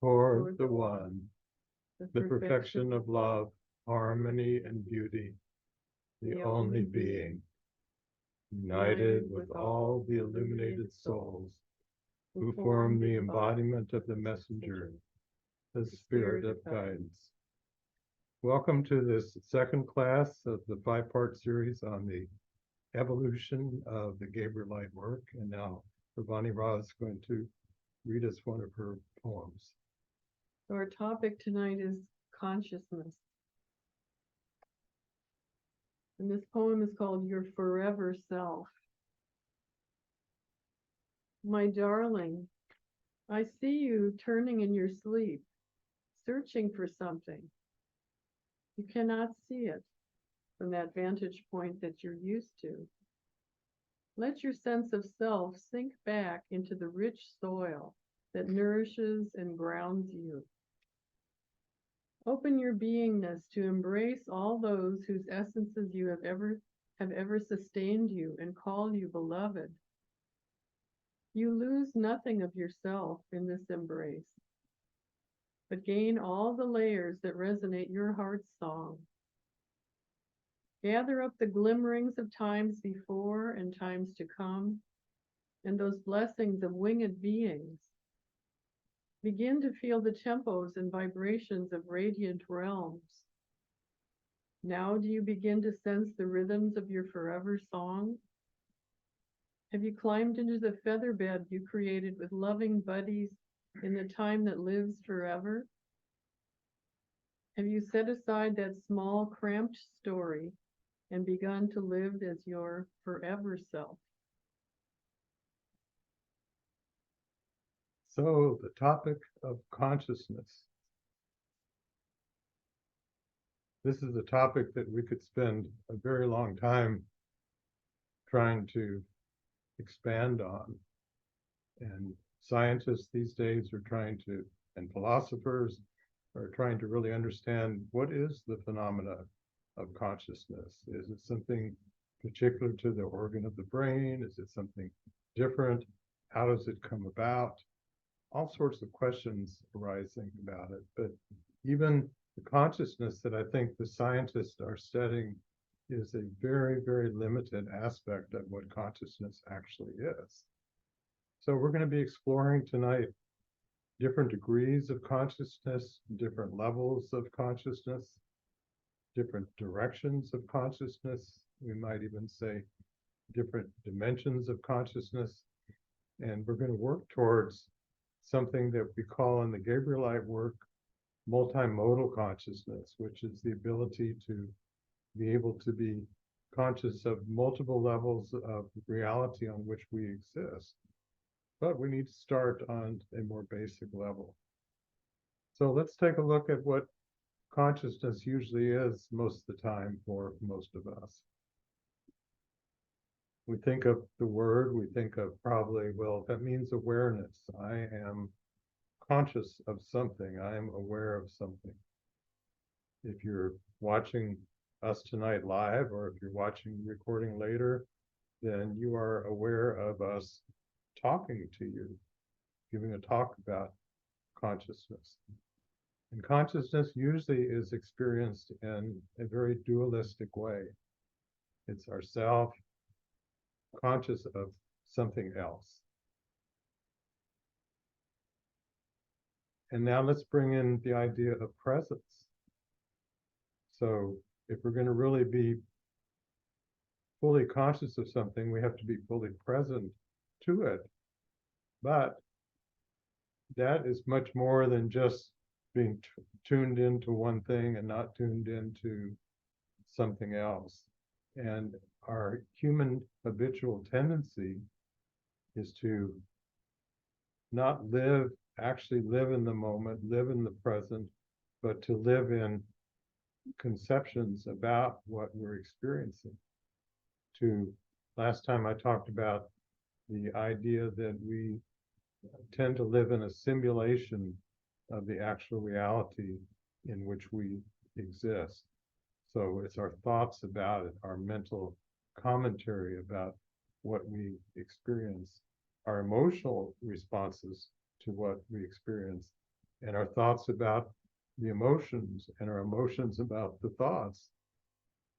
toward the one, the perfection of love, harmony, and beauty, the only being, united with all the illuminated souls who form the embodiment of the messenger, the spirit of guidance. Welcome to this second class of the five-part series on the evolution of the Gabrielite work. And now Ravani Ra is going to read us one of her poems. So our topic tonight is consciousness. And this poem is called Your Forever Self. My darling, I see you turning in your sleep, searching for something. You cannot see it from that vantage point that you're used to. Let your sense of self sink back into the rich soil that nourishes and grounds you. Open your beingness to embrace all those whose essences you have ever sustained you and call you beloved. You lose nothing of yourself in this embrace, but gain all the layers that resonate your heart's song. Gather up the glimmerings of times before and times to come, and those blessings of winged beings. Begin to feel the tempos and vibrations of radiant realms. Now do you begin to sense the rhythms of your forever song? Have you climbed into the feather bed you created with loving buddies in the time that lives forever? Have you set aside that small, cramped story and begun to live as your forever self? So the topic of consciousness. This is a topic that we could spend a very long time trying to expand on. And scientists these days are trying to, and philosophers are trying to really understand what is the phenomena of consciousness. Is it something particular to the organ of the brain? Is it something different? How does it come about? All sorts of questions arising about it. But even the consciousness that I think the scientists are studying is a very, very limited aspect of what consciousness actually is. So we're going to be exploring tonight different degrees of consciousness, different levels of consciousness, different directions of consciousness. We might even say different dimensions of consciousness. And we're going to work towards something that we call in the Gabrielite work multimodal consciousness, which is the ability to be able to be conscious of multiple levels of reality on which we exist. But we need to start on a more basic level. So let's take a look at what consciousness usually is most of the time for most of us. We think of the word, we think of probably, well, that means awareness. I am conscious of something. I am aware of something. If you're watching us tonight live, or if you're watching the recording later, then you are aware of us talking to you, giving a talk about consciousness. And consciousness usually is experienced in a very dualistic way. It's ourself conscious of something else. And now let's bring in the idea of presence. So if we're going to really be fully conscious of something, we have to be fully present to it. But that is much more than just being tuned into one thing and not tuned into something else. And our human habitual tendency is to not actually live in the moment, live in the present, but to live in conceptions about what we're experiencing. Last time I talked about the idea that we tend to live in a simulation of the actual reality in which we exist. So it's our thoughts about it, our mental commentary about what we experience, our emotional responses to what we experience and our thoughts about the emotions, and our emotions about the thoughts.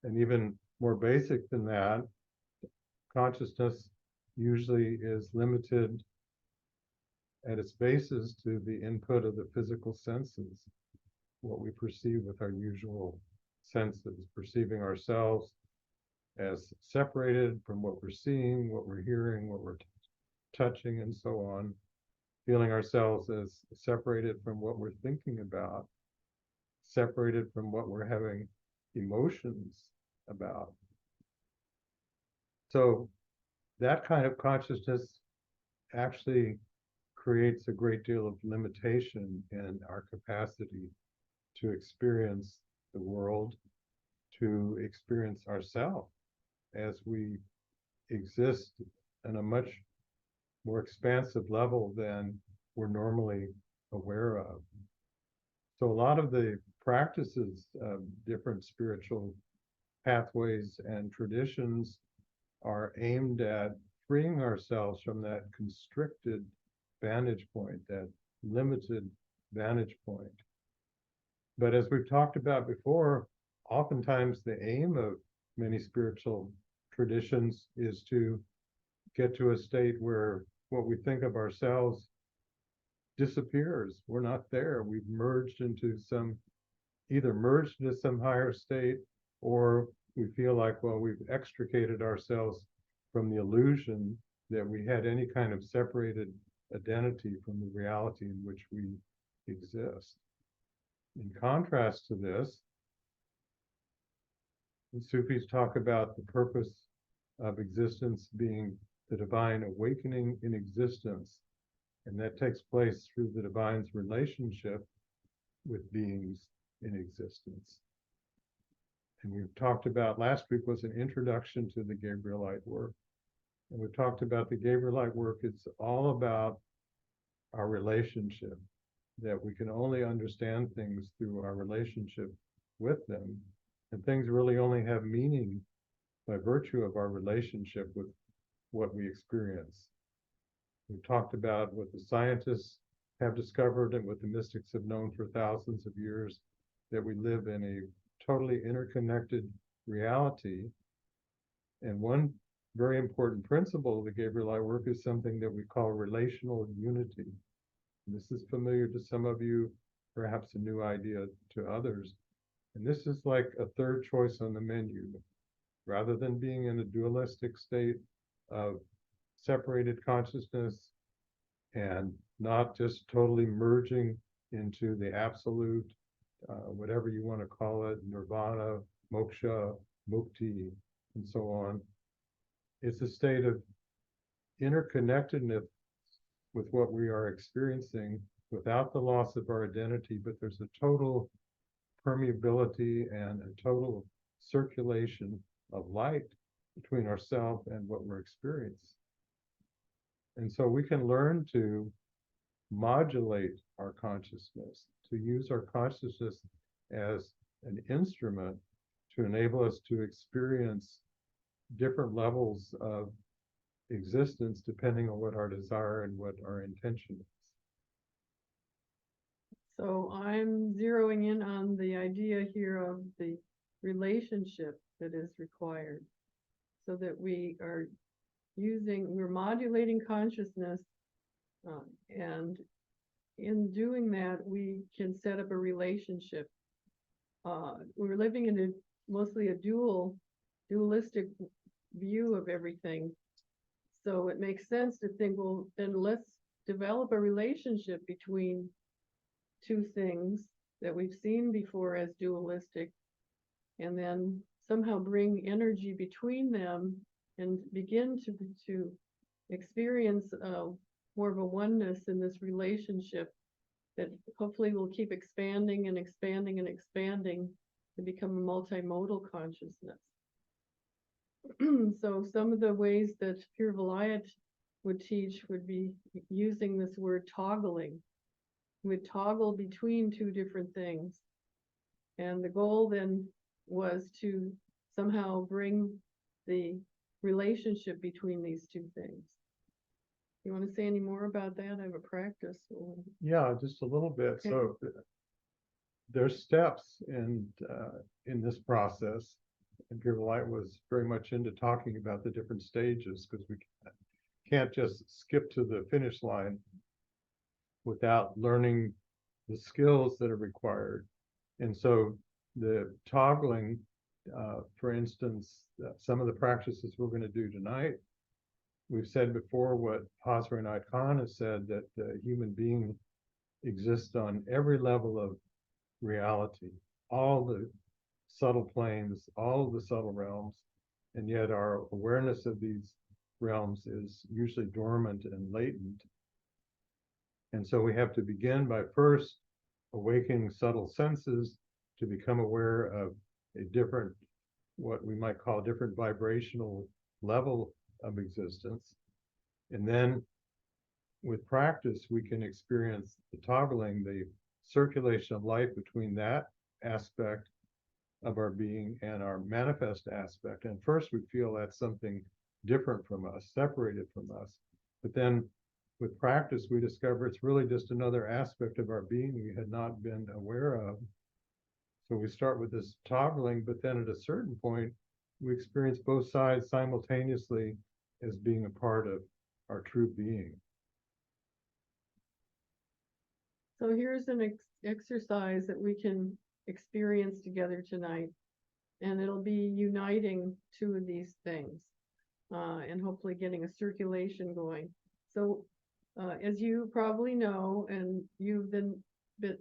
And even more basic than that, consciousness usually is limited at its basis to the input of the physical senses, what we perceive with our usual senses, perceiving ourselves as separated from what we're seeing, what we're hearing, what we're touching, and so on, feeling ourselves as separated from what we're thinking about, separated from what we're having emotions about. So that kind of consciousness actually creates a great deal of limitation in our capacity to experience the world, to experience ourselves as we exist on a much more expansive level than we're normally aware of. So a lot of the practices of different spiritual pathways and traditions are aimed at freeing ourselves from that constricted vantage point, that limited vantage point. But as we've talked about before, oftentimes the aim of many spiritual traditions is to get to a state where what we think of ourselves disappears. We're not there. We've merged into either merged into some higher state, or we feel like, well, we've extricated ourselves from the illusion that we had any kind of separated identity from the reality in which we exist. In contrast to this, the Sufis talk about the purpose of existence being the divine awakening in existence, and that takes place through the divine's relationship with beings in existence. And we've talked about, last week was an introduction to the Gabrielite work. And we've talked about the Gabrielite work. It's all about our relationship, that we can only understand things through our relationship with them. And things really only have meaning by virtue of our relationship with what we experience. We've talked about what the scientists have discovered and what the mystics have known for thousands of years, that we live in a totally interconnected reality. And one very important principle of the Gabrielite work is something that we call relational unity. And this is familiar to some of you, perhaps a new idea to others. And this is like a third choice on the menu. Rather than being in a dualistic state of separated consciousness and not just totally merging into the absolute, whatever you want to call it, nirvana, moksha, mukti, and so on. It's a state of interconnectedness with what we are experiencing without the loss of our identity, but there's a total permeability and a total circulation of light between ourselves and what we're experiencing. And so we can learn to modulate our consciousness, to use our consciousness as an instrument to enable us to experience different levels of existence depending on what our desire and what our intention is. So I'm zeroing in on the idea here of the relationship that is required, so that we're modulating consciousness, and in doing that, we can set up a relationship. We're living in mostly a dualistic view of everything. So it makes sense to think, well, then let's develop a relationship between two things that we've seen before as dualistic, and then somehow bring energy between them and begin to experience more of a oneness in this relationship that hopefully will keep expanding and expanding and expanding to become a multimodal consciousness. So some of the ways that Pir Vilayat would teach would be using this word toggling. We'd toggle between two different things. And the goal then was to somehow bring the relationship between these two things. You want to say any more about that? I have a practice. Yeah, just a little bit. Okay. So there's steps in this process. And Gabrielite was very much into talking about the different stages because we can't just skip to the finish line without learning the skills that are required. And so the toggling, for instance, some of the practices we're going to do tonight, we've said before what Hazrat Inayat Khan has said, that the human being exists on every level of reality, all the subtle planes, all the subtle realms, and yet our awareness of these realms is usually dormant and latent. And so we have to begin by first awakening subtle senses to become aware of a different, what we might call different vibrational level of existence. And then with practice, we can experience the toggling, the circulation of life between that aspect of our being and our manifest aspect. And first we feel that's something different from us, separated from us. But then with practice, we discover it's really just another aspect of our being we had not been aware of. So we start with this toggling, but then at a certain point, we experience both sides simultaneously as being a part of our true being. So here's an exercise that we can experience together tonight, and it'll be uniting two of these things, and hopefully getting a circulation going. So as you probably know, and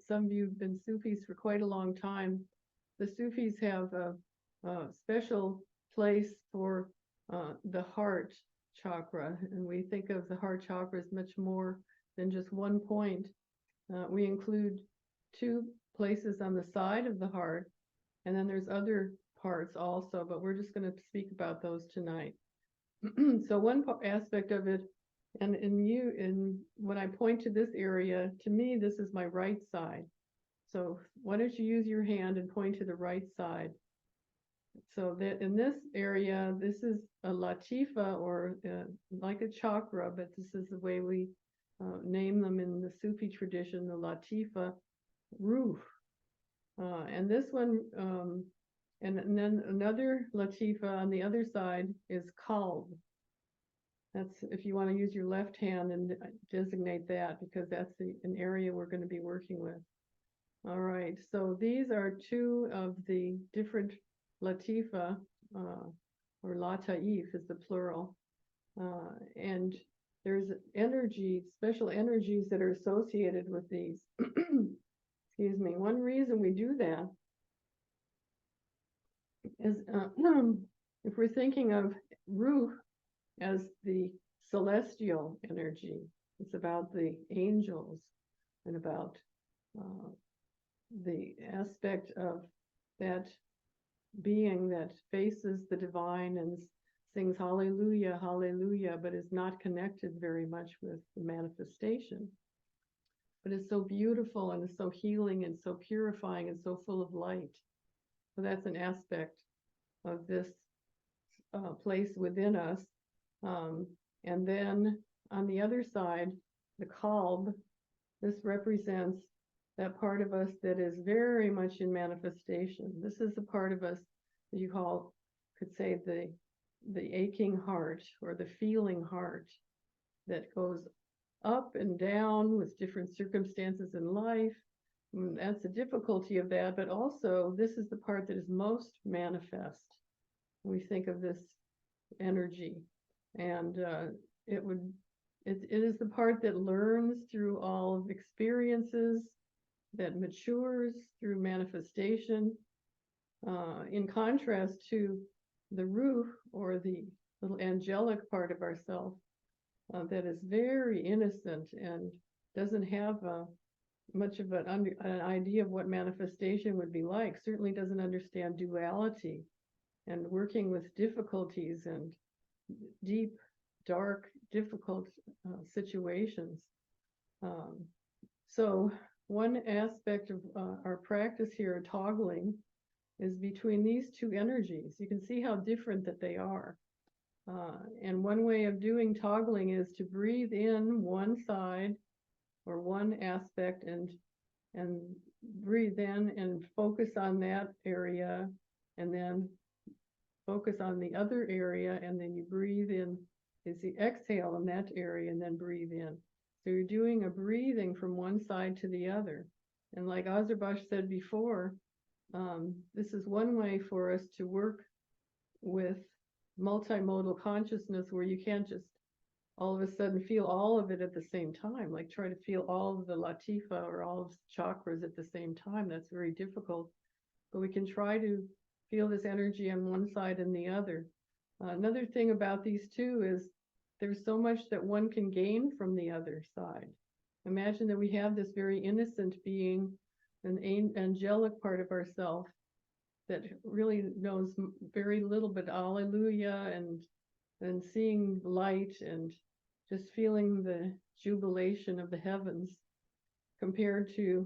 some of you have been Sufis for quite a long time, the Sufis have a special place for the heart chakra, and we think of the heart chakra as much more than just one point. We include two places on the side of the heart, and then there's other parts also, but we're just going to speak about those tonight. So one aspect of it, and when I point to this area, to me, this is my right side. So why don't you use your hand and point to the right side? So that in this area, this is a latifa, or like a chakra, but this is the way we name them in the Sufi tradition, the latifa, ruh. And this one, and then another latifa on the other side is qalb. That's if you want to use your left hand and designate that, because that's an area we're going to be working with. All right, so these are two of the different latifa, or lataif is the plural, and there's energy, special energies that are associated with these. Excuse me. One reason we do that is if we're thinking of ruh as the celestial energy, it's about the angels and about the aspect of that being that faces the divine and sings hallelujah, hallelujah, but is not connected very much with the manifestation. But it's so beautiful and it's so healing and so purifying and so full of light. So that's an aspect of this place within us. And then on the other side, the qalb, this represents that part of us that is very much in manifestation. This is the part of us that you could say the aching heart, or the feeling heart, that goes up and down with different circumstances in life. And that's the difficulty of that, but also this is the part that is most manifest. We think of this energy, and it is the part that learns through all of experiences, that matures through manifestation, in contrast to the ruh, or the little angelic part of ourself, that is very innocent and doesn't have much of an idea of what manifestation would be like, certainly doesn't understand duality and working with difficulties and deep, dark, difficult situations. So one aspect of our practice here, toggling, is between these two energies. You can see how different that they are. And one way of doing toggling is to breathe in one side or one aspect and breathe in and focus on that area, and then focus on the other area, and then you breathe in, is the exhale in that area, and then breathe in. So you're doing a breathing from one side to the other. And like Azarbash said before, this is one way for us to work with multimodal consciousness, where you can't just all of a sudden feel all of it at the same time, like try to feel all of the latifa or all of the chakras at the same time. That's very difficult. But we can try to feel this energy on one side and the other. Another thing about these two is there's so much that one can gain from the other side. Imagine that we have this very innocent being, an angelic part of ourself that really knows very little but Alleluia, and seeing light and just feeling the jubilation of the heavens, compared to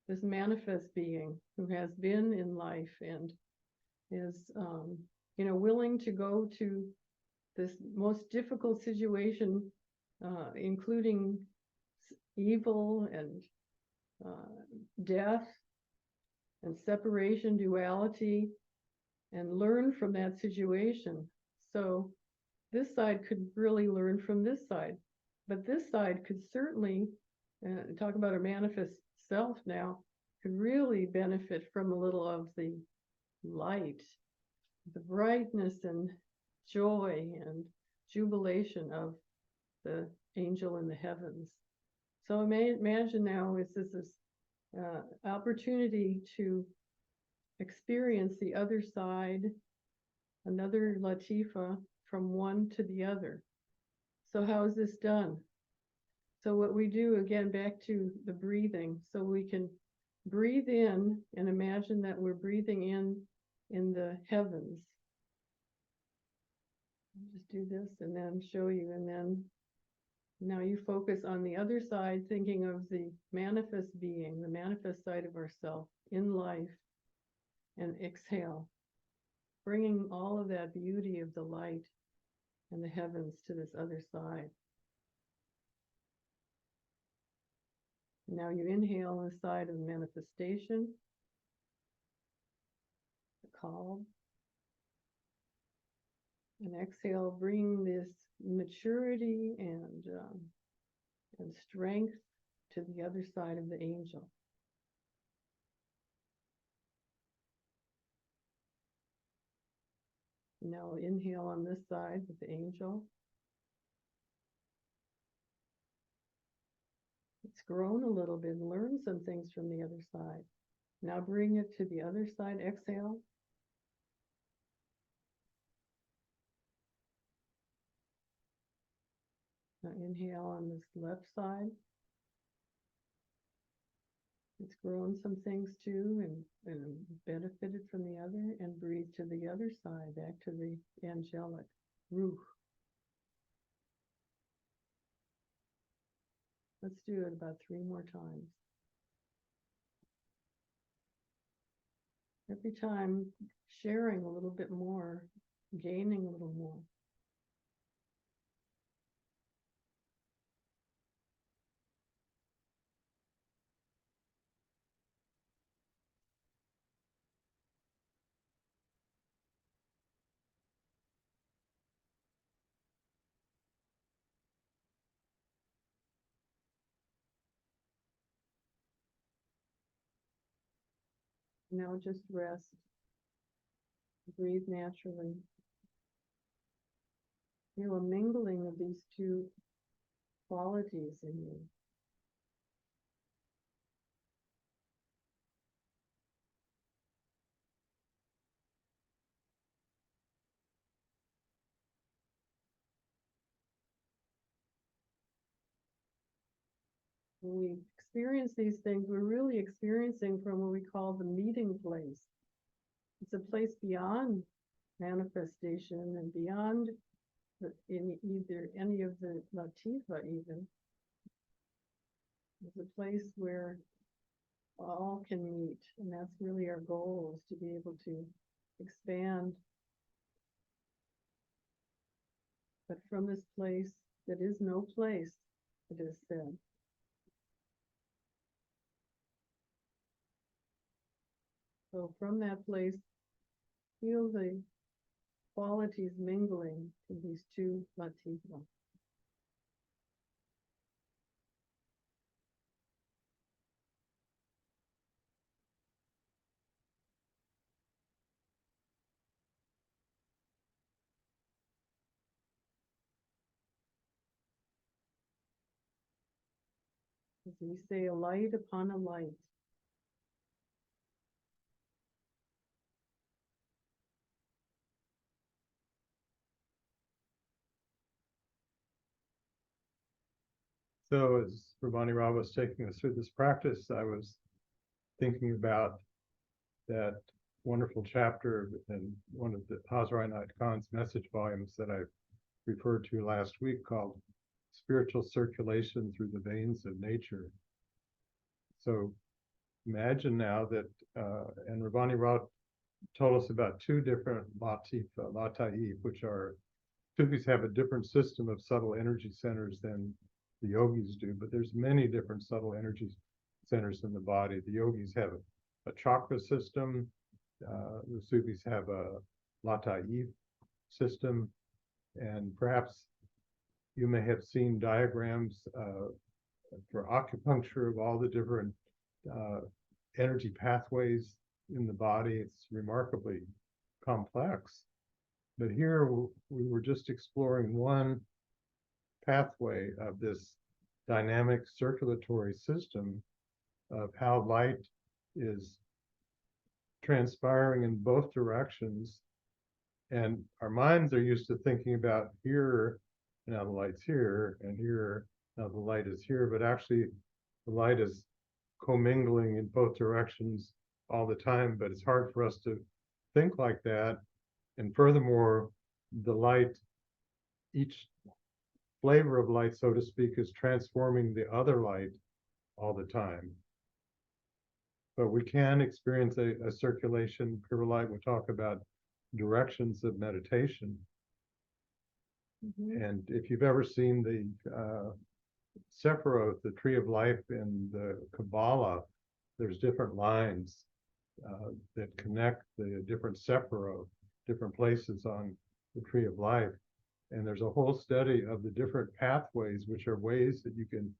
this manifest being who has been in life and is, willing to go to this most difficult situation, including evil and death and separation, duality, and learn from that situation. So this side could really learn from this side, but this side could certainly, talk about our manifest self now, could really benefit from a little of the light, the brightness and joy and jubilation of the angel in the heavens. So imagine now is this opportunity to experience the other side, another latifa from one to the other. So how is this done? So what we do, again, back to the breathing, so we can breathe in and imagine that we're breathing in the heavens. I'll just do this and then show you, and then now you focus on the other side, thinking of the manifest being, the manifest side of ourself in life, and exhale, bringing all of that beauty of the light and the heavens to this other side. Now you inhale on the side of manifestation, the calm, and exhale, bring this maturity and strength to the other side of the angel. Now inhale on this side with the angel. It's grown a little bit and learned some things from the other side. Now bring it to the other side, exhale. Now inhale on this left side. It's grown some things too and benefited from the other, and breathe to the other side, back to the angelic Ruh. Let's do it about 3 more times. Every time sharing a little bit more, gaining a little more. Now just rest. Breathe naturally. Feel a mingling of these two qualities in you. When we experience these things, we're really experiencing from what we call the meeting place. It's a place beyond manifestation and beyond in either any of the latifa even. It's a place where all can meet, and that's really our goal, is to be able to expand but from this place that is no place, it is said. So from that place, feel the qualities mingling in these two latifa. As we say, a light upon a light. So as Rabani Ra was taking us through this practice, I was thinking about that wonderful chapter in one of the Hazrat Inayat Khan's message volumes that I referred to last week called Spiritual Circulation Through the Veins of Nature. So imagine now that, and Rabani Ra told us about two different lataif, which are, Sufis have a different system of subtle energy centers than the yogis do, but there's many different subtle energy centers in the body. The yogis have a chakra system. The Sufis have a lataif system, and perhaps you may have seen diagrams for acupuncture of all the different energy pathways in the body. It's remarkably complex. But here we were just exploring one pathway of this dynamic circulatory system of how light is transpiring in both directions. And our minds are used to thinking about here, now the light's here, and here, now the light is here, but actually the light is commingling in both directions all the time, but it's hard for us to think like that. And furthermore, the light, each flavor of light, so to speak, is transforming the other light all the time. But we can experience a circulation. Pir Vilayat will talk about directions of meditation. Mm-hmm. And if you've ever seen the Sephiroth, the tree of life in the Kabbalah, there's different lines that connect the different Sephiroth, different places on the tree of life. And there's a whole study of the different pathways, which are ways that you can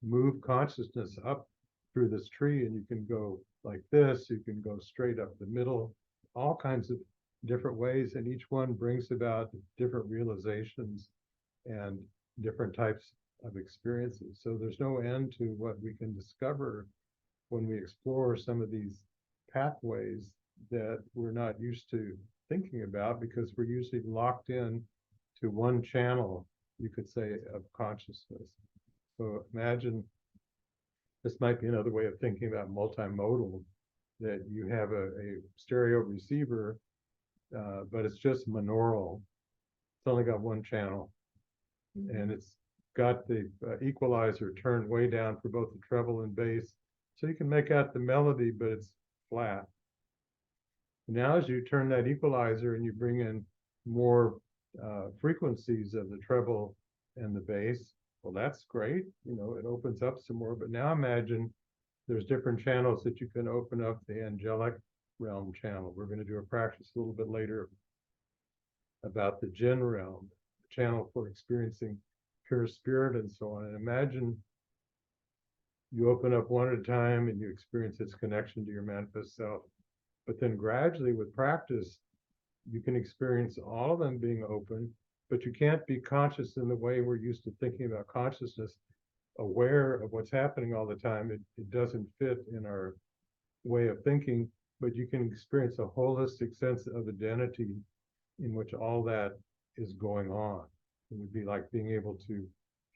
move consciousness up through this tree, and you can go like this, you can go straight up the middle, all kinds of different ways, and each one brings about different realizations and different types of experiences. So there's no end to what we can discover when we explore some of these pathways that we're not used to thinking about, because we're usually locked in to one channel, you could say, of consciousness. So imagine, this might be another way of thinking about multimodal, that you have a stereo receiver, but it's just monaural. It's only got one channel, and it's got the equalizer turned way down for both the treble and bass, so you can make out the melody, but it's flat. Now, as you turn that equalizer and you bring in more frequencies of the treble and the bass, well, that's great. You know, it opens up some more. But now imagine there's different channels that you can open up, the angelic realm channel. We're going to do a practice a little bit later about the jinn realm, the channel for experiencing pure spirit and so on. And imagine you open up one at a time and you experience its connection to your manifest self. But then gradually with practice, you can experience all of them being open, but you can't be conscious in the way we're used to thinking about consciousness, aware of what's happening all the time. It doesn't fit in our way of thinking, but you can experience a holistic sense of identity in which all that is going on. It would be like being able to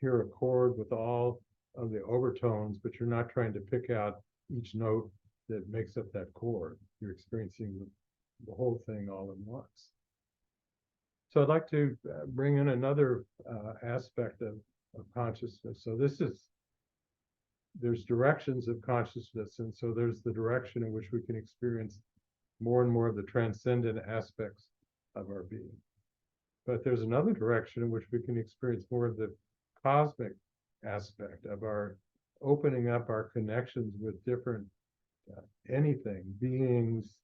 hear a chord with all of the overtones, but you're not trying to pick out each note that makes up that chord. You're experiencing the whole thing all at once. So I'd like to bring in another aspect of consciousness. So there's directions of consciousness, and so there's the direction in which we can experience more and more of the transcendent aspects of our being. But there's another direction in which we can experience more of the cosmic aspect of our opening up our connections with different anything, beings,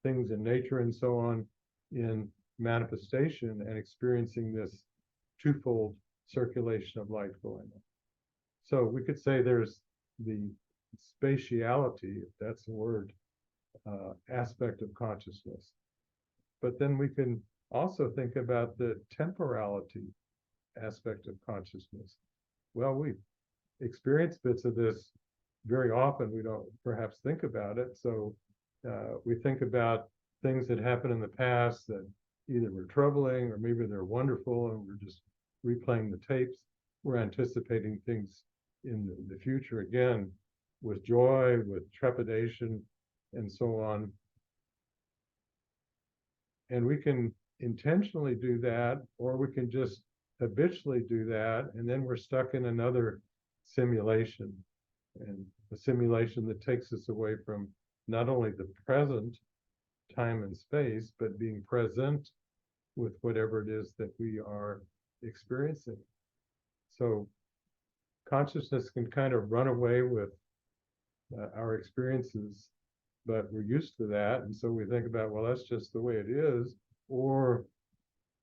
things in nature, and so on, in manifestation, and experiencing this twofold circulation of light going on. So we could say there's the spatiality, if that's the word, aspect of consciousness. But then we can also think about the temporality aspect of consciousness. Well, we experience bits of this very often. We don't perhaps think about it. So we think about things that happened in the past that either were troubling or maybe they're wonderful, and we're just replaying the tapes. We're anticipating things in the future again with joy, with trepidation, and so on. And we can intentionally do that, or we can just habitually do that, and then we're stuck in another simulation, and a simulation that takes us away from not only the present time and space, but being present with whatever it is that we are experiencing. So consciousness can kind of run away with our experiences, but we're used to that. And so we think about, well, that's just the way it is. Or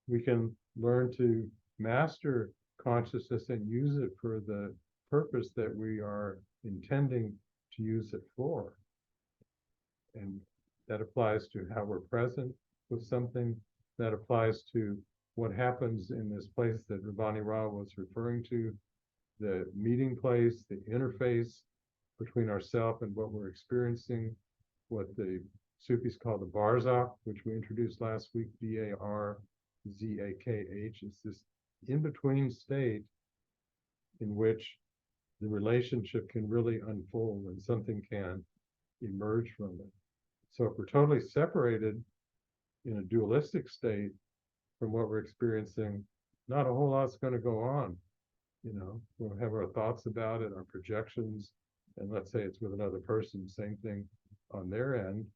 we can learn to master consciousness and use it for the purpose that we are intending to use it for. And that applies to how we're present with something. That applies to what happens in this place that Ravani Ra was referring to, the meeting place, the interface between ourselves and what we're experiencing, what the Sufis call the Barzakh, which we introduced last week, Barzakh. It's this in-between state in which the relationship can really unfold and something can emerge from it. So if we're totally separated in a dualistic state from what we're experiencing, not a whole lot's going to go on. You know, we'll have our thoughts about it, our projections, and let's say it's with another person, same thing on their end.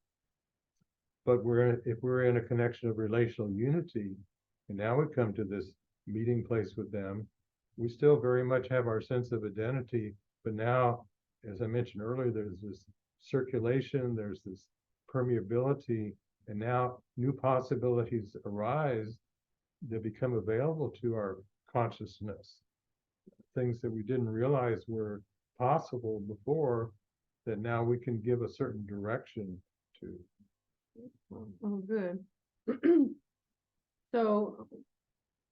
But if we're in a connection of relational unity, and now we come to this meeting place with them, we still very much have our sense of identity, but now, as I mentioned earlier, there's this circulation, there's this permeability, and now new possibilities arise that become available to our consciousness. Things that we didn't realize were possible before, that now we can give a certain direction to. Oh, good. So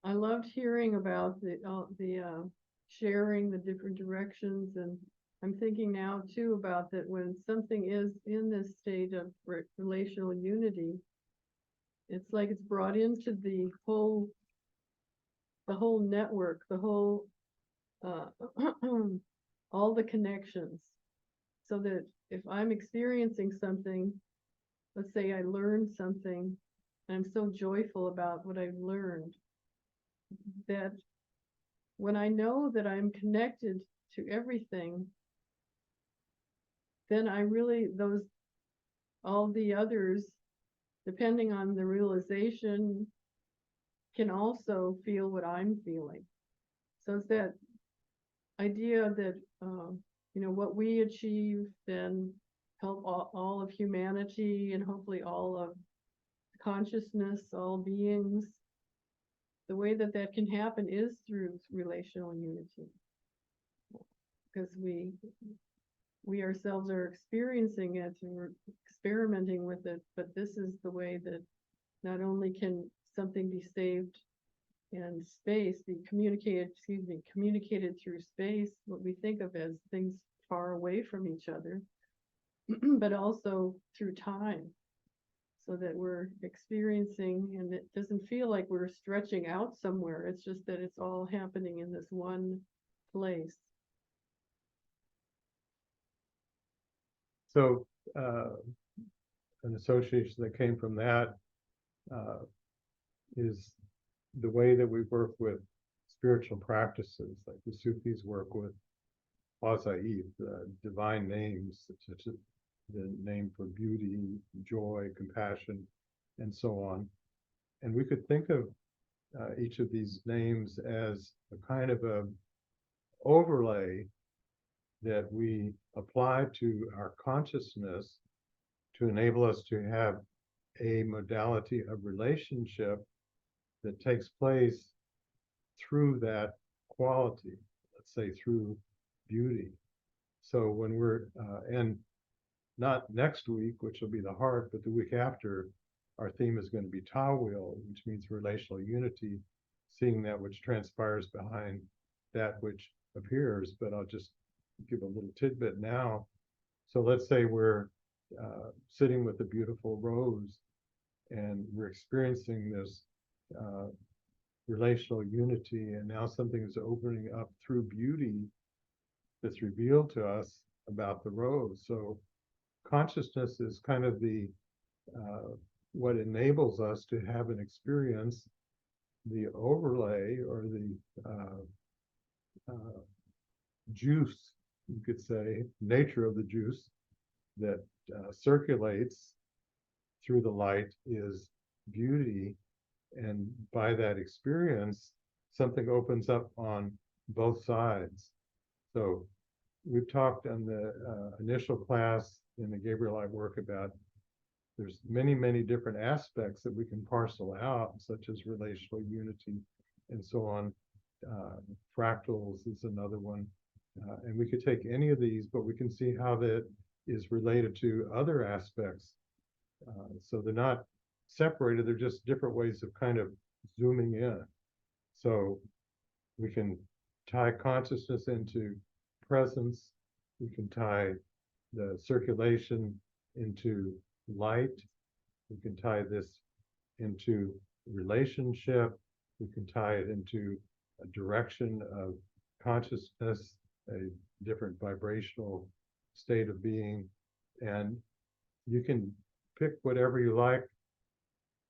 I loved hearing about the sharing the different directions, and I'm thinking now too about that when something is in this state of relational unity, it's like it's brought into the whole network, the whole all the connections, so that if I'm experiencing something, let's say I learned something, and I'm so joyful about what I've learned, that when I know that I'm connected to everything, then I really, all the others, depending on the realization, can also feel what I'm feeling. So it's that idea that, what we achieve then help all of humanity, and hopefully all of consciousness, all beings. The way that can happen is through relational unity, because we ourselves are experiencing it and we're experimenting with it, but this is the way that not only can something be saved in space, communicated through space, what we think of as things far away from each other, but also through time, so that we're experiencing, and it doesn't feel like we're stretching out somewhere. It's just that it's all happening in this one place. So an association that came from that is the way that we work with spiritual practices, like the Sufis work with Wazaif, the divine names, such as the name for beauty, joy, compassion, and so on. And we could think of each of these names as a kind of a overlay that we apply to our consciousness to enable us to have a modality of relationship that takes place through that quality, let's say through beauty. So when and not next week, which will be the heart, but the week after, our theme is going to be Tawil, which means relational unity, seeing that which transpires behind that which appears. But I'll just give a little tidbit now. So let's say we're sitting with a beautiful rose and we're experiencing this relational unity, and now something is opening up through beauty that's revealed to us about the rose. So consciousness is kind of the what enables us to have an experience, the overlay or the juice, you could say, nature of the juice that circulates through the light is beauty. And by that experience, something opens up on both sides. So we've talked in the initial class in the Gabrielite work about there's many, many different aspects that we can parcel out, such as relational unity and so on. Fractals is another one. And we could take any of these, but we can see how that is related to other aspects. So they're not separated, they're just different ways of kind of zooming in. So we can tie consciousness into presence, we can tie the circulation into light, we can tie this into relationship, we can tie it into a direction of consciousness, a different vibrational state of being, and you can pick whatever you like.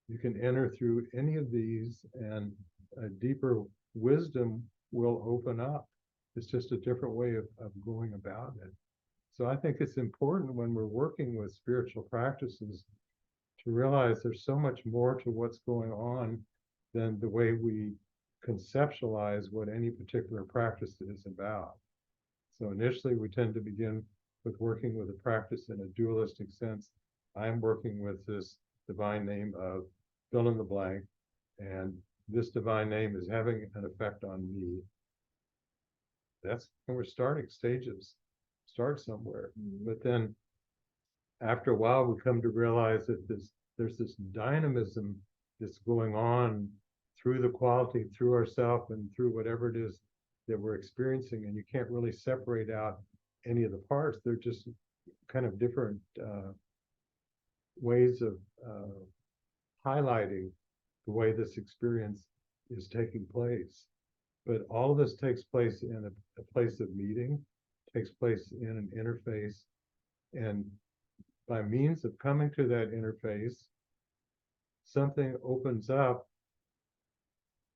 You can enter through any of these and a deeper wisdom will open up. It's just a different way of going about it. So I think it's important when we're working with spiritual practices to realize there's so much more to what's going on than the way we conceptualize what any particular practice is about. So initially we tend to begin with working with a practice in a dualistic sense. I'm working with this divine name of fill in the blank, and this divine name is having an effect on me. That's when we're starting stages. Start somewhere. But then after a while, we come to realize that there's this dynamism that's going on through the quality, through ourself, and through whatever it is that we're experiencing. And you can't really separate out any of the parts. They're just kind of different ways of highlighting the way this experience is taking place. But all of this takes place in a place of meeting, takes place in an interface. And by means of coming to that interface, something opens up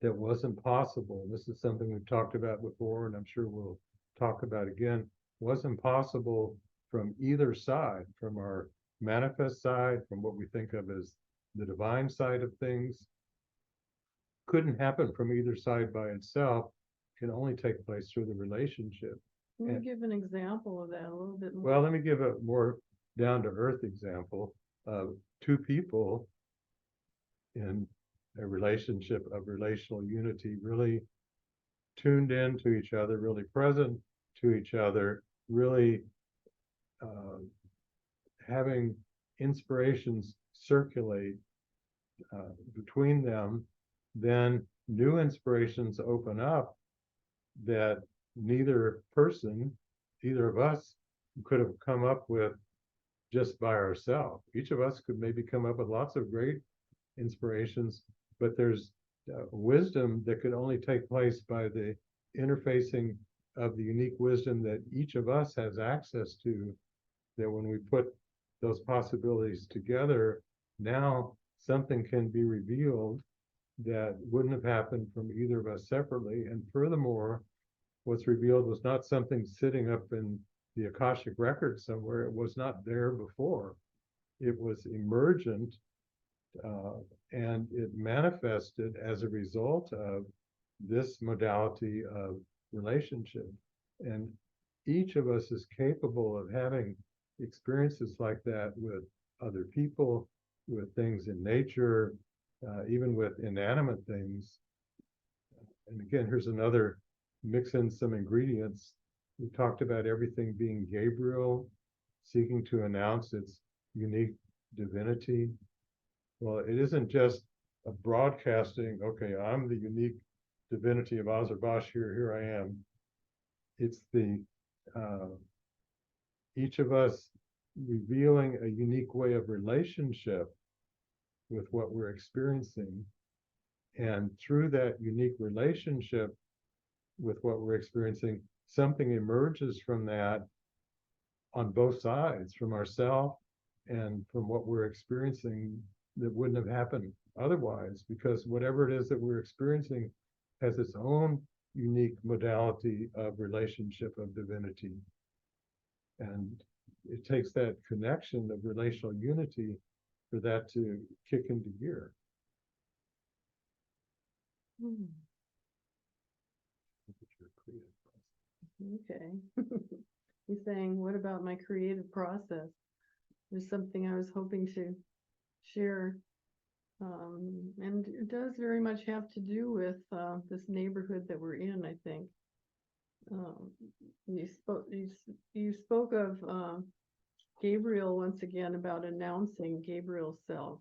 that wasn't possible. This is something we've talked about before, and I'm sure we'll talk about again. Wasn't possible from either side, from our manifest side, from what we think of as the divine side of things. Couldn't happen from either side by itself, can only take place through the relationship. Can you give an example of that a little bit more? Well, let me give a more down-to-earth example of two people in a relationship of relational unity, really tuned in to each other, really present to each other, really having inspirations circulate between them. Then new inspirations open up that neither person, either of us, could have come up with just by ourselves. Each of us could maybe come up with lots of great inspirations, but there's wisdom that could only take place by the interfacing of the unique wisdom that each of us has access to, that when we put those possibilities together, now something can be revealed that wouldn't have happened from either of us separately. And furthermore, what's revealed was not something sitting up in the Akashic record somewhere. It was not there before. It was emergent and it manifested as a result of this modality of relationship. And each of us is capable of having experiences like that with other people, with things in nature, even with inanimate things. And again, here's another, mix in some ingredients. We talked about everything being Gabriel, seeking to announce its unique divinity. Well, it isn't just a broadcasting, okay, I'm the unique divinity of Azarbash, here I am. It's the each of us revealing a unique way of relationship with what we're experiencing. And through that unique relationship with what we're experiencing, something emerges from that on both sides, from ourselves and from what we're experiencing, that wouldn't have happened otherwise, because whatever it is that we're experiencing has its own unique modality of relationship of divinity. And it takes that connection of relational unity for that to kick into gear. Okay. He's saying, what about my creative process? There's something I was hoping to share. And it does very much have to do with this neighborhood that we're in, I think. You spoke of Gabriel once again, about announcing Gabriel's self.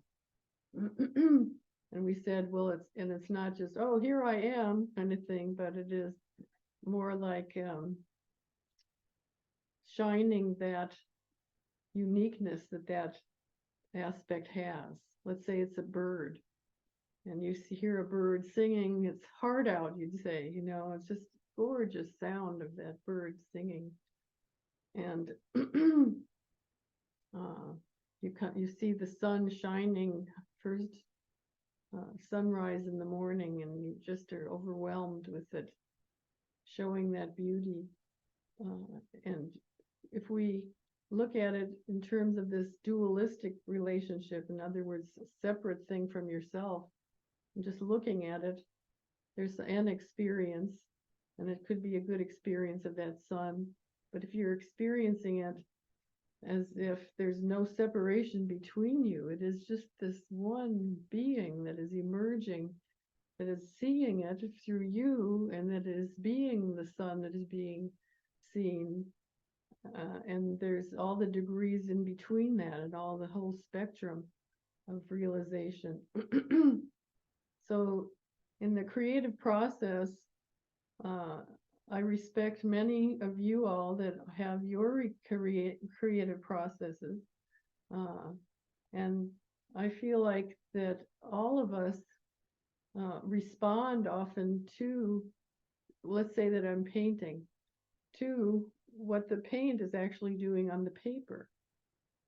And we said, well, it's not just, oh, here I am kind of thing, but it is more like shining that uniqueness that aspect has. Let's say it's a bird, and you hear a bird singing its heart out, you'd say, it's just gorgeous sound of that bird singing. And you see the sun shining first, sunrise in the morning, and you just are overwhelmed with it, showing that beauty. And if we look at it in terms of this dualistic relationship, in other words, a separate thing from yourself, and just looking at it, there's an experience, and it could be a good experience of that sun. But if you're experiencing it as if there's no separation between you, it is just this one being that is emerging, that is seeing it through you, and that is being the sun that is being seen. And there's all the degrees in between that, and all the whole spectrum of realization. So in the creative process, I respect many of you all that have your creative processes. And I feel like that all of us respond often to, let's say that I'm painting, to what the paint is actually doing on the paper.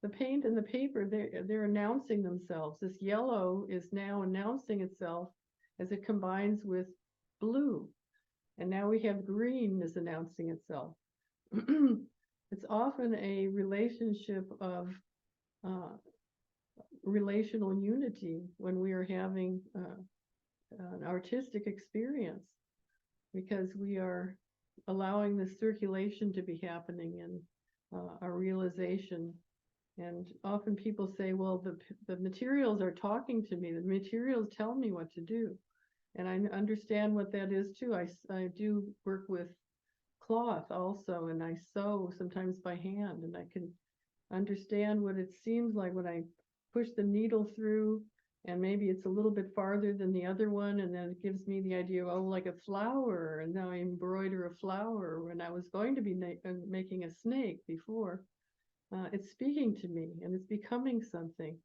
The paint and the paper, they're announcing themselves. This yellow is now announcing itself as it combines with blue. And now we have green is announcing itself. It's often a relationship of relational unity when we are having an artistic experience, because we are allowing the circulation to be happening in our realization. And often people say, well, the materials are talking to me. The materials tell me what to do. And I understand what that is too. I do work with cloth also, and I sew sometimes by hand, and I can understand what it seems like when I push the needle through, and maybe it's a little bit farther than the other one, and then it gives me the idea of, oh, like a flower, and now I embroider a flower when I was going to be making a snake before. It's speaking to me, and it's becoming something.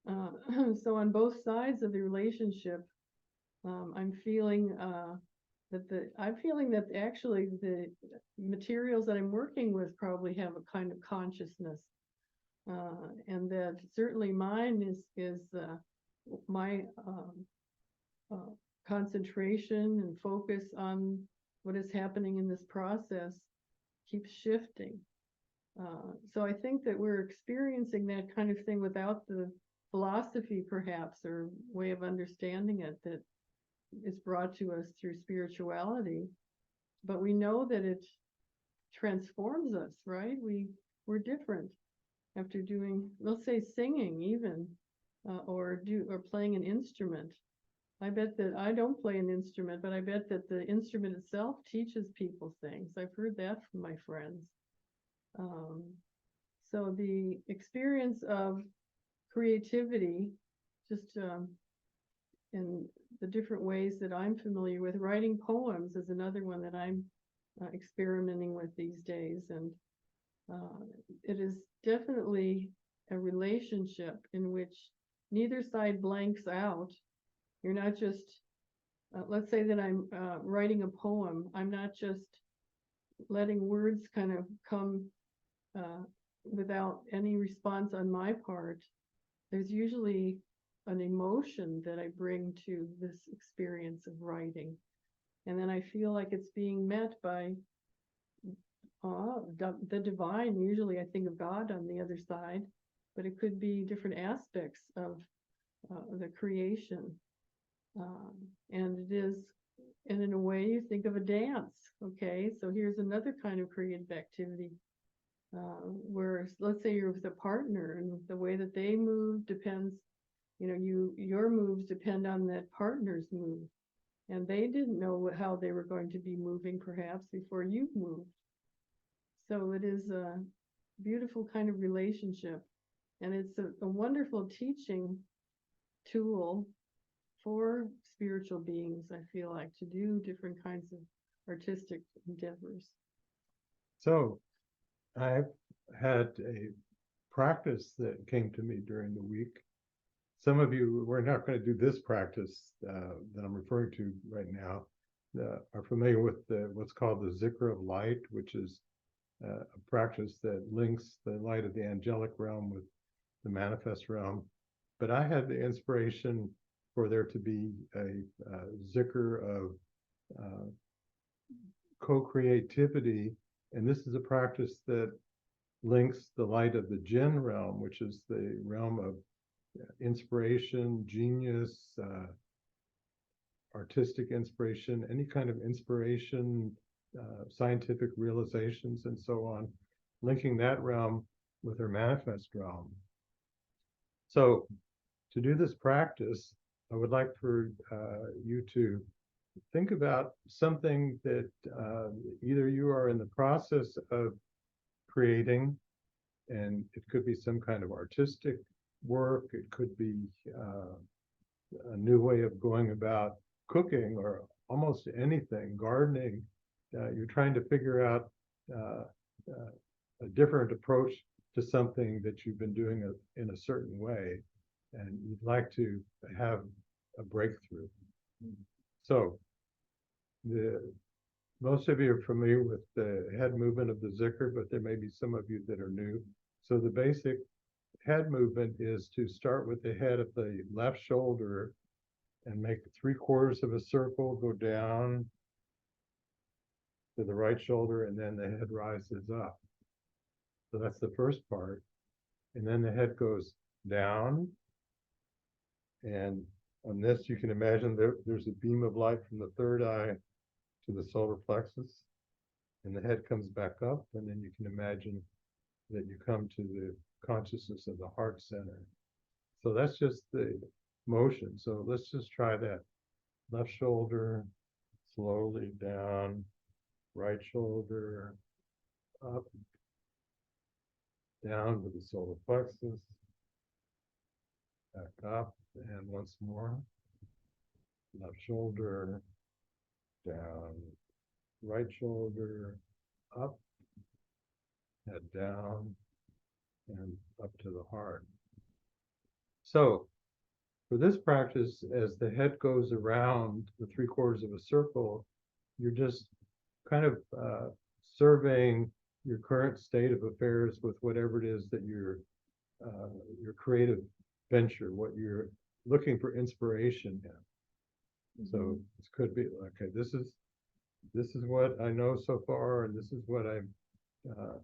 So on both sides of the relationship, I'm feeling that actually the materials that I'm working with probably have a kind of consciousness, and that certainly mine is my concentration and focus on what is happening in this process keeps shifting. So I think that we're experiencing that kind of thing without the philosophy perhaps, or way of understanding it that is brought to us through spirituality, but we know that it transforms us, right? We're different after doing, let's say, singing even, or playing an instrument. I bet that I don't play an instrument, but I bet that the instrument itself teaches people things. I've heard that from my friends. So the experience of creativity, just in the different ways that I'm familiar with, writing poems is another one that I'm experimenting with these days. And it is definitely a relationship in which neither side blanks out. You're not just, let's say that I'm writing a poem, I'm not just letting words kind of come without any response on my part. There's usually an emotion that I bring to this experience of writing. And then I feel like it's being met by the divine. Usually I think of God on the other side, but it could be different aspects of the creation. And it is, and in a way you think of a dance. Okay, so here's another kind of creative activity where, let's say you're with a partner, and the way that they move depends, your moves depend on that partner's move, and they didn't know how they were going to be moving perhaps before you moved. So it is a beautiful kind of relationship, and it's a wonderful teaching tool for spiritual beings, I feel like, to do different kinds of artistic endeavors. So I've had a practice that came to me during the week. Some of you, we're not going to do this practice that I'm referring to right now, are familiar with what's called the Zikr of Light, which is a practice that links the light of the angelic realm with the manifest realm. But I had the inspiration for there to be a Zikr of co-creativity, and this is a practice that links the light of the Jinn realm, which is the realm of inspiration, genius, artistic inspiration, any kind of inspiration, scientific realizations, and so on, linking that realm with her manifest realm. So to do this practice, I would like for you to think about something that either you are in the process of creating, and it could be some kind of artistic work, it could be a new way of going about cooking, or almost anything, gardening. You're trying to figure out a different approach to something that you've been doing in a certain way, and you'd like to have a breakthrough. So most of you are familiar with the head movement of the Zikr, but there may be some of you that are new. So the basic head movement is to start with the head of the left shoulder and make 3/4 of a circle, go down to the right shoulder, and then the head rises up. So that's the first part. And then the head goes down. And on this, you can imagine there's a beam of light from the third eye to the solar plexus. And the head comes back up. And then you can imagine that you come to the consciousness of the heart center. So that's just the motion. So let's just try that. Left shoulder, slowly down, right shoulder, up, down to the solar plexus, back up, and once more. Left shoulder, down, right shoulder, up, head down, and up to the heart. So for this practice, as the head goes around the 3/4 of a circle, you're just kind of surveying your current state of affairs with whatever it is that your creative venture, what you're looking for inspiration in. So this could be, okay, this is what I know so far, and this is what I'm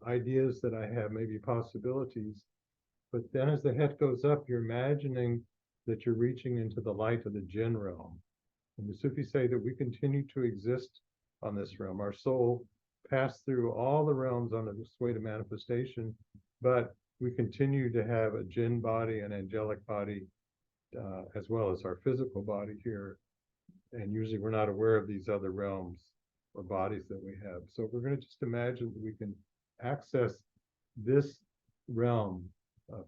ideas that I have, maybe possibilities. But then as the head goes up, you're imagining that you're reaching into the light of the jinn realm. And the Sufis say that we continue to exist on this realm. Our soul passed through all the realms on its way to manifestation, but we continue to have a jinn body, an angelic body, as well as our physical body here. And usually we're not aware of these other realms or bodies that we have. So we're going to just imagine that we can access this realm of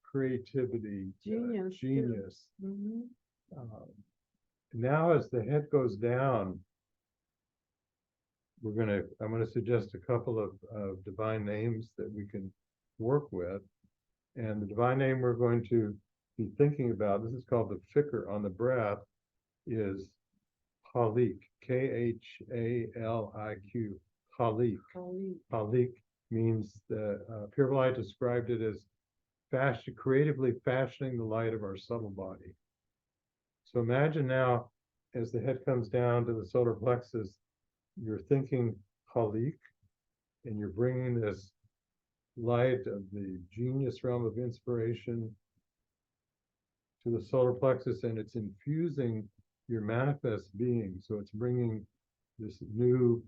creativity, genius. Mm-hmm. Now, as the head goes down, I'm going to suggest a couple of divine names that we can work with. And the divine name we're going to be thinking about, this is called the fikr on the breath, is Khalik, Khaliq. Khalik means Pir Vilayat described it as creatively fashioning the light of our subtle body. So imagine now, as the head comes down to the solar plexus, you're thinking Khalik, and you're bringing this light of the genius realm of inspiration to the solar plexus, and it's infusing your manifest being. So it's bringing this new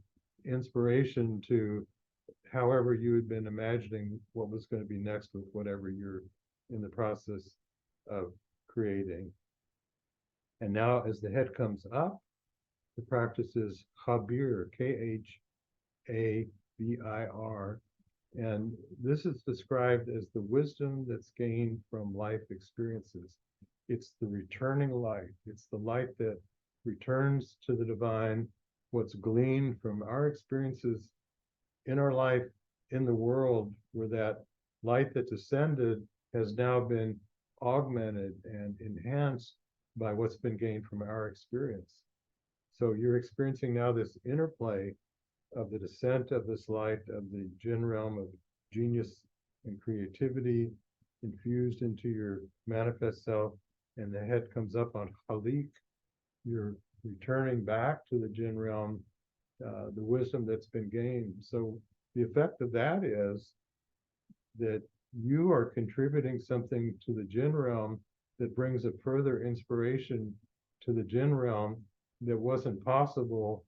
inspiration to however you had been imagining what was going to be next with whatever you're in the process of creating. And now as the head comes up, the practice is Khabir, Khabir. And this is described as the wisdom that's gained from life experiences. It's the returning light. It's the light that returns to the divine, what's gleaned from our experiences in our life, in the world, where that light that descended has now been augmented and enhanced by what's been gained from our experience. So you're experiencing now this interplay of the descent of this light of the jinn realm of genius and creativity infused into your manifest self, and the head comes up on Khalik. You're returning back to the jinn realm, the wisdom that's been gained. So the effect of that is that you are contributing something to the jinn realm that brings a further inspiration to the jinn realm that wasn't possible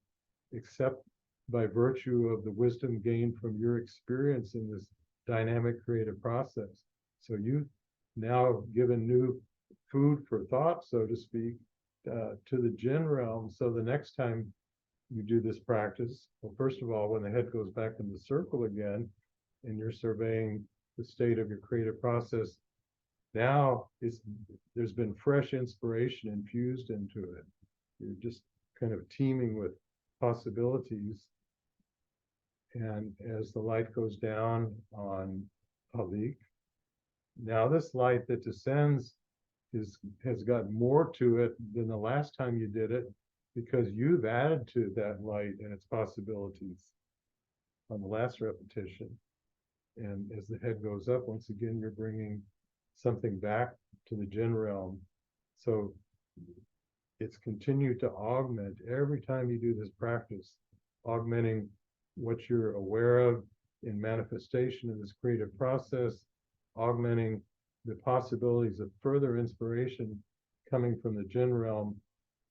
except by virtue of the wisdom gained from your experience in this dynamic creative process. So you've now given new food for thought, so to speak, to the jinn realm. So the next time you do this practice, well, first of all, when the head goes back in the circle again, and you're surveying the state of your creative process, now there's been fresh inspiration infused into it. You're just kind of teeming with possibilities. And as the light goes down on Khalik, now this light that descends has got more to it than the last time you did it, because you've added to that light and its possibilities on the last repetition. And as the head goes up, once again, you're bringing something back to the jinn realm. So it's continued to augment every time you do this practice, augmenting what you're aware of in manifestation in this creative process, augmenting the possibilities of further inspiration coming from the jinn realm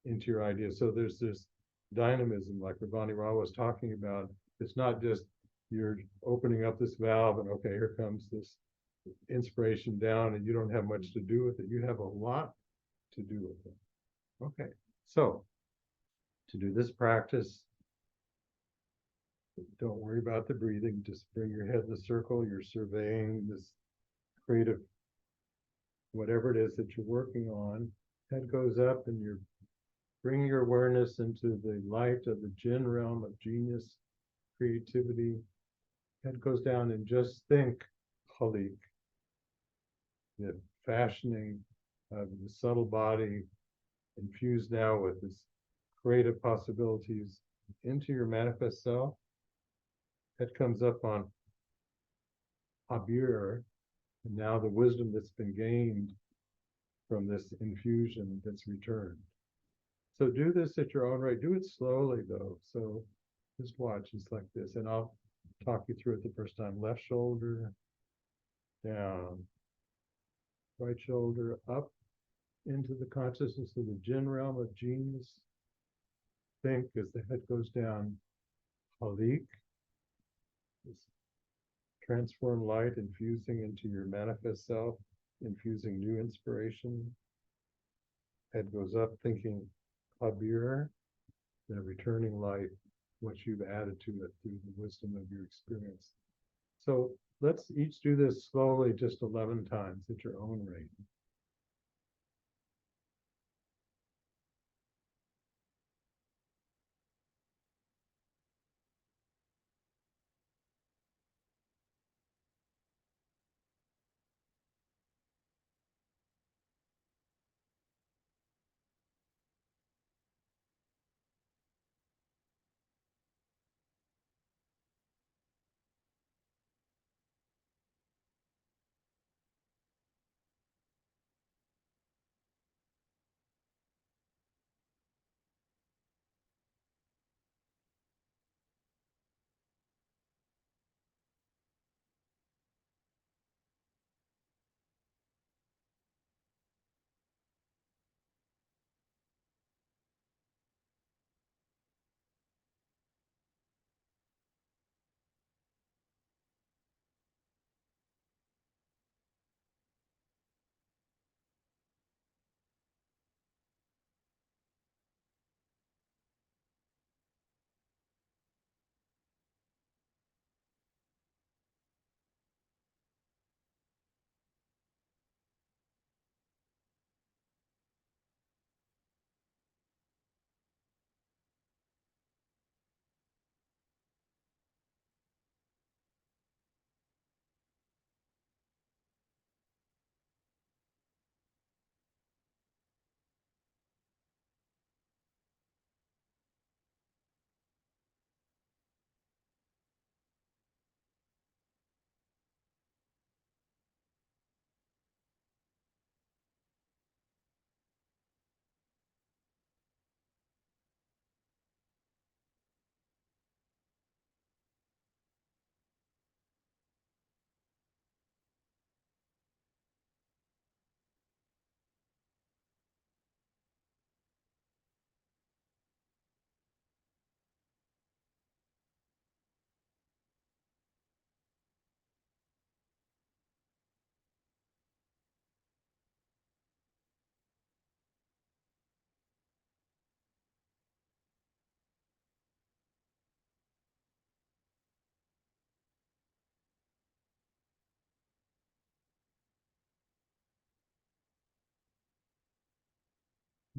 into your idea. So there's this dynamism, like Ravani Ra was talking about. It's not just you're opening up this valve and okay, here comes this inspiration down and you don't have much to do with it. You have a lot to do with it. Okay, so to do this practice, don't worry about the breathing. Just bring your head in a circle. You're surveying this creative, whatever it is that you're working on. Head goes up and you're bringing your awareness into the light of the jinn realm of genius, creativity. Head goes down and just think Khalik, the fashioning of the subtle body infused now with this creative possibilities into your manifest self. Head comes up on Habir, and now the wisdom that's been gained from this infusion that's returned. So do this at your own rate. Do it slowly though. So just watch. It's like this, and I'll talk you through it the first time. Left shoulder down, right shoulder up into the consciousness of the Jinn realm of genius. Think as the head goes down, Halik, this transformed light infusing into your manifest self, infusing new inspiration. Head goes up, thinking Kabir, the returning light, what you've added to it through the wisdom of your experience. So let's each do this slowly, just 11 times at your own rate.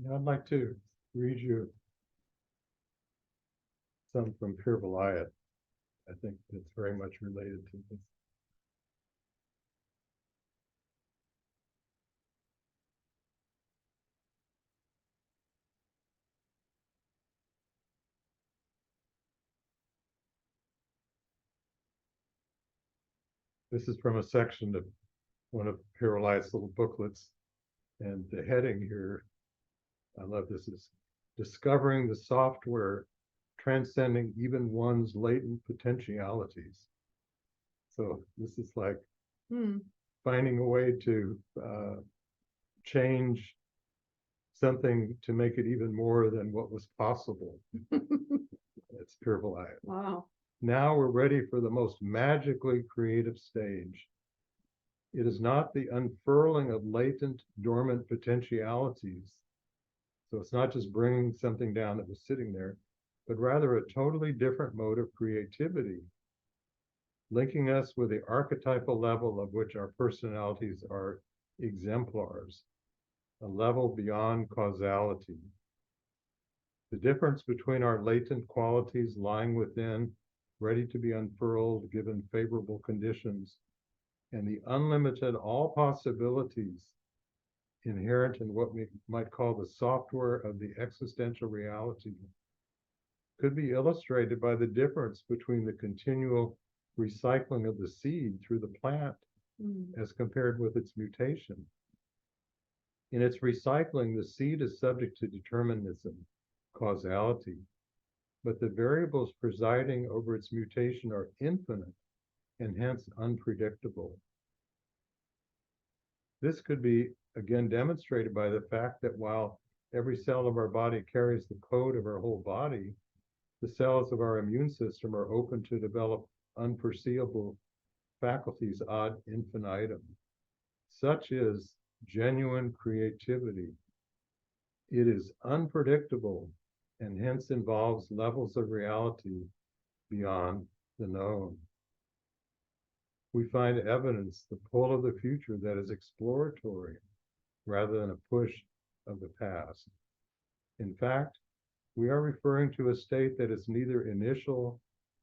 Now I'd like to read you some from Pir Vilayat. I think it's very much related to this. This is from a section of one of Pir Vilayat's little booklets. And the heading here, I love this, is Discovering the Software Transcending Even One's Latent Potentialities. So this is like finding a way to change something to make it even more than what was possible. It's Pir Vilayat. Wow. Now we're ready for the most magically creative stage. It is not the unfurling of latent, dormant potentialities. So it's not just bringing something down that was sitting there, but rather a totally different mode of creativity, linking us with the archetypal level of which our personalities are exemplars, a level beyond causality. The difference between our latent qualities lying within, ready to be unfurled given favorable conditions, and the unlimited all possibilities inherent in what we might call the software of the existential reality could be illustrated by the difference between the continual recycling of the seed through the plant as compared with its mutation. In its recycling, the seed is subject to determinism, causality, but the variables presiding over its mutation are infinite and hence unpredictable. This could be, again, demonstrated by the fact that while every cell of our body carries the code of our whole body, the cells of our immune system are open to develop unforeseeable faculties ad infinitum. Such is genuine creativity. It is unpredictable and hence involves levels of reality beyond the known. We find evidence, the pull of the future, that is exploratory rather than a push of the past. In fact, we are referring to a state that is neither initial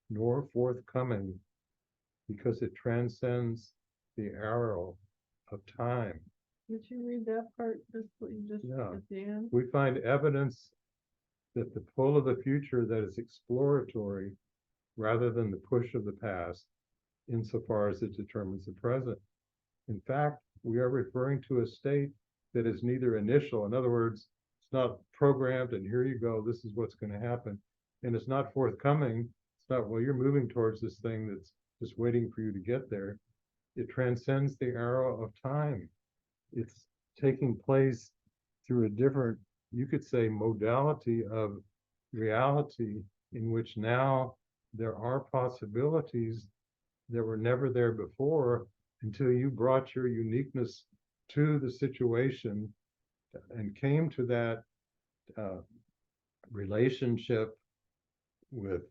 nor forthcoming because it transcends the arrow of time. Would you read that part just Yeah. at the end? We find evidence that the pull of the future that is exploratory rather than the push of the past, insofar as it determines the present. In fact, we are referring to a state that is neither initial, in other words, it's not programmed and here you go, this is what's going to happen, and it's not forthcoming. It's not, well, you're moving towards this thing that's just waiting for you to get there. It transcends the arrow of time. It's taking place through a different, you could say, modality of reality in which now there are possibilities that were never there before until you brought your uniqueness to the situation and came to that relationship with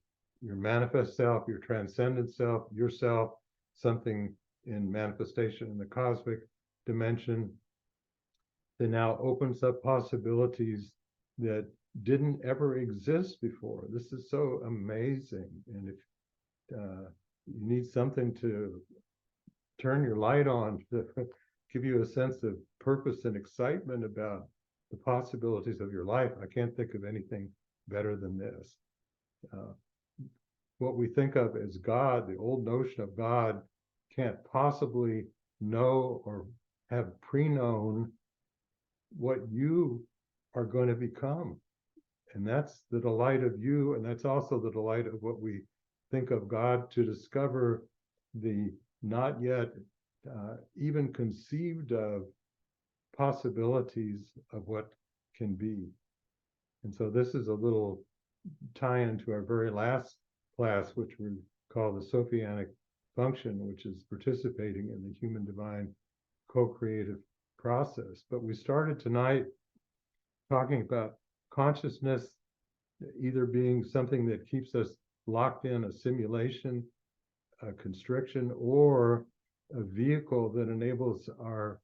your manifest self, your transcendent self, yourself, something in manifestation in the cosmic dimension that now opens up possibilities that didn't ever exist before. This is so amazing. And if you need something to turn your light on to give you a sense of purpose and excitement about the possibilities of your life, I can't think of anything better than this. What we think of as God, the old notion of God, can't possibly know or have pre-known what you are going to become. And that's the delight of you, and that's also the delight of what we think of God, to discover the not yet even conceived of possibilities of what can be. And so this is a little tie-in to our very last class, which we call the Sophianic function, which is participating in the human divine co-creative process. But we started tonight talking about consciousness either being something that keeps us locked in a simulation, a constriction, or a vehicle that enables our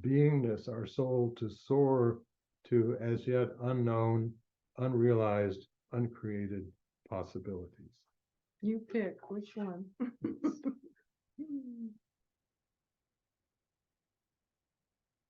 beingness, our soul, to soar to as yet unknown, unrealized, uncreated possibilities. You pick which one.